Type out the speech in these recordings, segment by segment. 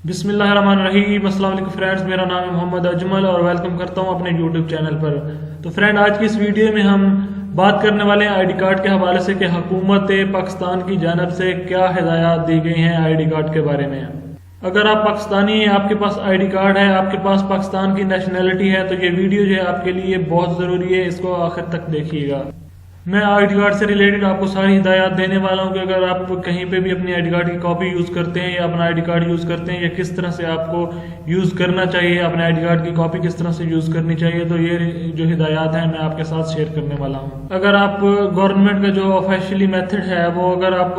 बिस्मिल्लाहिर्रहमानिर्रहीम। अस्सलाम वालेकुम फ्रेंड्स, मेरा नाम है मोहम्मद अजमल और वेलकम करता हूं अपने यूट्यूब चैनल पर। तो फ्रेंड, आज की इस वीडियो में हम बात करने वाले हैं आईडी कार्ड के हवाले से कि हुकूमत पाकिस्तान की जानब से क्या हिदायत दी गई हैं आईडी कार्ड के बारे में। अगर आप पाकिस्तानी हैं, आपके पास आईडी कार्ड है, आपके पास पाकिस्तान की नेशनैलिटी है, तो ये वीडियो जो है आपके लिए बहुत ज़रूरी है, इसको आखिर तक देखिएगा। मैं आईडी कार्ड से रिलेटेड आपको सारी हिदायत देने वाला हूं कि अगर आप कहीं पे भी अपनी आईडी कार्ड की कॉपी यूज़ करते हैं या अपना आईडी कार्ड यूज़ करते हैं या किस तरह से आपको यूज़ करना चाहिए, अपने आईडी कार्ड की कॉपी किस तरह से यूज़ करनी चाहिए, तो ये जो हिदायत है मैं आपके साथ शेयर करने वाला हूँ। अगर आप गवर्नमेंट का जो ऑफिशियली मेथड है वो अगर आप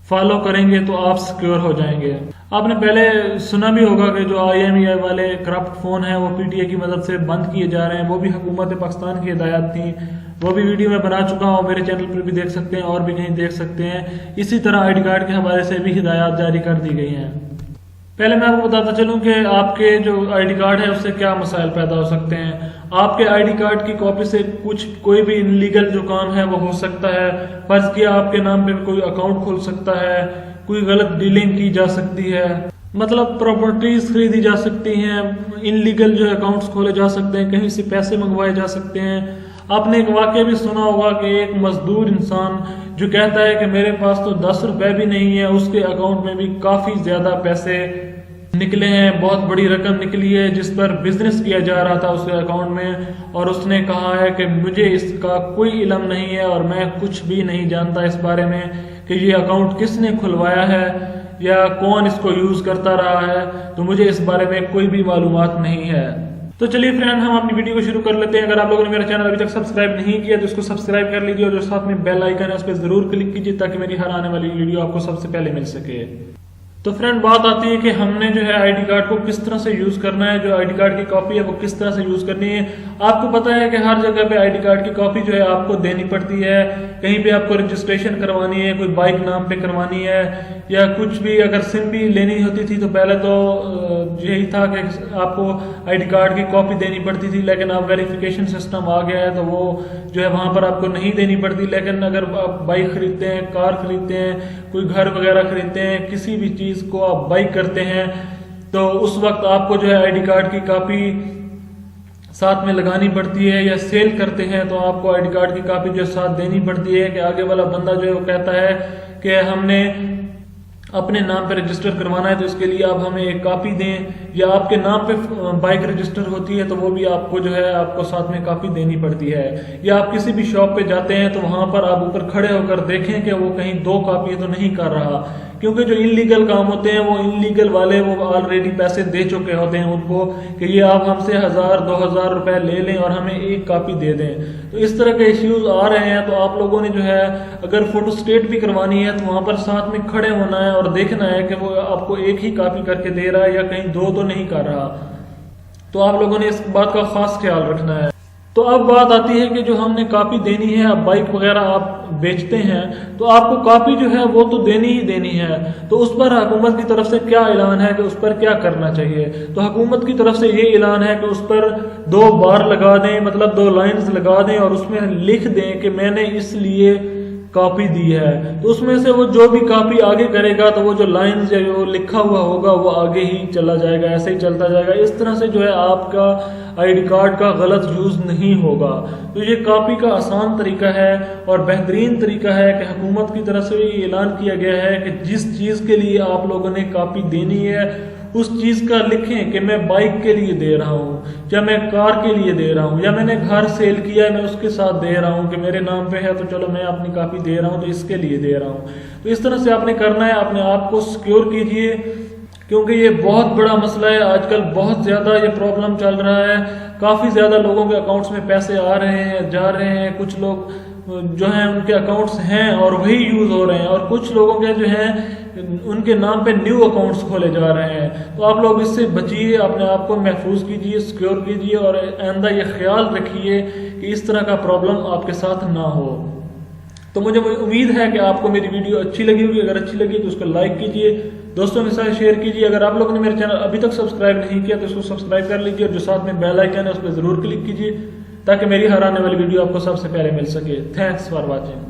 फॉलो करेंगे तो आप सिक्योर हो जाएंगे। आपने पहले सुना भी होगा कि जो IMEI वाले करप्ट फ़ोन हैं वो PTA की मदद से बंद किए जा रहे हैं, वो भी हुकूमत पाकिस्तान की हिदायत थी। वो भी वीडियो में बना चुका हूँ, मेरे चैनल पर भी देख सकते हैं और भी कहीं देख सकते हैं। इसी तरह आईडी कार्ड के हवाले से भी हिदायत जारी कर दी गई हैं। पहले मैं आपको बताता चलूँ कि आपके जो आईडी कार्ड है उससे क्या मसाइल पैदा हो सकते हैं। आपके आईडी कार्ड की कॉपी से कोई भी इनलीगल जो काम है वो हो सकता है। फर्ज किया आपके नाम पे कोई अकाउंट खुल सकता है, कोई गलत डीलिंग की जा सकती है, मतलब प्रॉपर्टीज खरीदी जा सकती हैं, इनलीगल जो अकाउंट्स खोले जा सकते हैं, कहीं से पैसे मंगवाए जा सकते हैं। आपने एक वाक़या भी सुना होगा कि एक मजदूर इंसान जो कहता है कि मेरे पास तो 10 रुपए भी नहीं है, उसके अकाउंट में भी काफ़ी ज़्यादा पैसे निकले हैं, बहुत बड़ी रकम निकली है जिस पर बिजनेस किया जा रहा था उसके अकाउंट में, और उसने कहा है कि मुझे इसका कोई इल्म नहीं है और मैं कुछ भी नहीं जानता इस बारे में कि ये अकाउंट किसने खुलवाया है या कौन इसको यूज़ करता रहा है, तो मुझे इस बारे में कोई भी मालूमात नहीं है। तो चलिए फ्रेंड, हम अपनी वीडियो को शुरू कर लेते हैं। अगर आप लोगों ने मेरा चैनल अभी तक सब्सक्राइब नहीं किया तो इसको सब्सक्राइब कर लीजिए और जो साथ में बेल आइकन है उस पर जरूर क्लिक कीजिए ताकि मेरी हर आने वाली वीडियो आपको सबसे पहले मिल सके। तो फ्रेंड, बात आती है कि हमने जो है आईडी कार्ड को किस तरह से यूज करना है, जो आईडी कार्ड की कॉपी है वो किस तरह से यूज करनी है। आपको पता है कि हर जगह पे आईडी कार्ड की कॉपी जो है आपको देनी पड़ती है। कहीं पे आपको रजिस्ट्रेशन करवानी है, कोई बाइक नाम पे करवानी है या कुछ भी, अगर सिम भी लेनी होती थी तो पहले तो यही था कि आपको आईडी कार्ड की कॉपी देनी पड़ती थी, लेकिन अब वेरिफिकेशन सिस्टम आ गया है तो वो जो है वहां पर आपको नहीं देनी पड़ती। लेकिन अगर आप बाइक खरीदते हैं, कार खरीदते हैं, कोई घर वगैरह खरीदते हैं, किसी भी चीज को आप बाई करते हैं तो उस वक्त आपको जो है आईडी कार्ड की कॉपी साथ में लगानी पड़ती है, या सेल करते हैं तो आपको आईडी कार्ड की कॉपी जो साथ देनी पड़ती है कि आगे वाला बंदा जो है वो कहता है कि हमने अपने नाम पे रजिस्टर करवाना है तो इसके लिए आप हमें एक कॉपी दें, या आपके नाम पे बाइक रजिस्टर होती है तो वो भी आपको जो है आपको साथ में कॉपी देनी पड़ती है। या आप किसी भी शॉप पे जाते हैं तो वहां पर आप ऊपर खड़े होकर देखें कि वो कहीं 2 कॉपी तो नहीं कर रहा, क्योंकि जो इनलीगल काम होते हैं वो इनलीगल वाले वो ऑलरेडी पैसे दे चुके होते हैं उनको कि ये आप हमसे 1000-2000 रुपए ले लें और हमें एक कॉपी दे दें। तो इस तरह के इश्यूज आ रहे हैं। तो आप लोगों ने जो है अगर फोटो स्टेट भी करवानी है तो वहां पर साथ में खड़े होना है और देखना है कि वो आपको एक ही कॉपी करके दे रहा है या कहीं 2 तो नहीं कर रहा। तो आप लोगों ने इस बात का खास ख्याल रखना है। तो अब बात आती है कि जो हमने कॉपी देनी है, अब बाइक वगैरह आप बेचते हैं तो आपको कॉपी जो है वो तो देनी ही देनी है। तो उस पर हुकूमत की तरफ से क्या ऐलान है कि उस पर क्या करना चाहिए। तो हुकूमत की तरफ से ये ऐलान है कि उस पर 2 बार लगा दें, मतलब 2 लाइन्स लगा दें और उसमें लिख दें कि मैंने इसलिए कॉपी दी है। तो उसमें से वो जो भी कॉपी आगे करेगा तो वो जो लाइंस जो लिखा हुआ होगा वो आगे ही चला जाएगा, ऐसे ही चलता जाएगा। इस तरह से जो है आपका आईडी कार्ड का गलत यूज नहीं होगा। तो ये कॉपी का आसान तरीका है और बेहतरीन तरीका है कि हुकूमत की तरफ से ये ऐलान किया गया है कि जिस चीज के लिए आप लोगों ने कॉपी देनी है उस चीज का लिखें कि मैं बाइक के लिए दे रहा हूँ या मैं कार के लिए दे रहा हूँ या मैंने घर सेल किया है मैं उसके साथ दे रहा हूँ कि मेरे नाम पे है तो चलो मैं अपनी कॉपी दे रहा हूँ तो इसके लिए दे रहा हूँ। तो इस तरह से आपने करना है, अपने आप को सिक्योर कीजिए, क्योंकि ये बहुत बड़ा मसला है। आजकल बहुत ज्यादा ये प्रॉब्लम चल रहा है, काफी ज्यादा लोगों के अकाउंट्स में पैसे आ रहे हैं, जा रहे हैं। कुछ लोग जो हैं उनके अकाउंट्स हैं और वही यूज हो रहे हैं, और कुछ लोगों के जो हैं उनके नाम पे न्यू अकाउंट्स खोले जा रहे हैं। तो आप लोग इससे बचिए, अपने आप को महफूज कीजिए, सिक्योर कीजिए और आइंदा ये ख्याल रखिए कि इस तरह का प्रॉब्लम आपके साथ ना हो। तो मुझे उम्मीद है कि आपको मेरी वीडियो अच्छी लगी होगी। अगर अच्छी लगी तो उसको लाइक कीजिए, दोस्तों के साथ शेयर कीजिए। अगर आप लोगों ने मेरे चैनल अभी तक सब्सक्राइब नहीं किया तो इसको सब्सक्राइब कर लीजिए और जो साथ में बेल आइकन है उस पर जरूर क्लिक कीजिए ताकि मेरी हर आने वाली वीडियो आपको सबसे पहले मिल सके। Thanks for watching.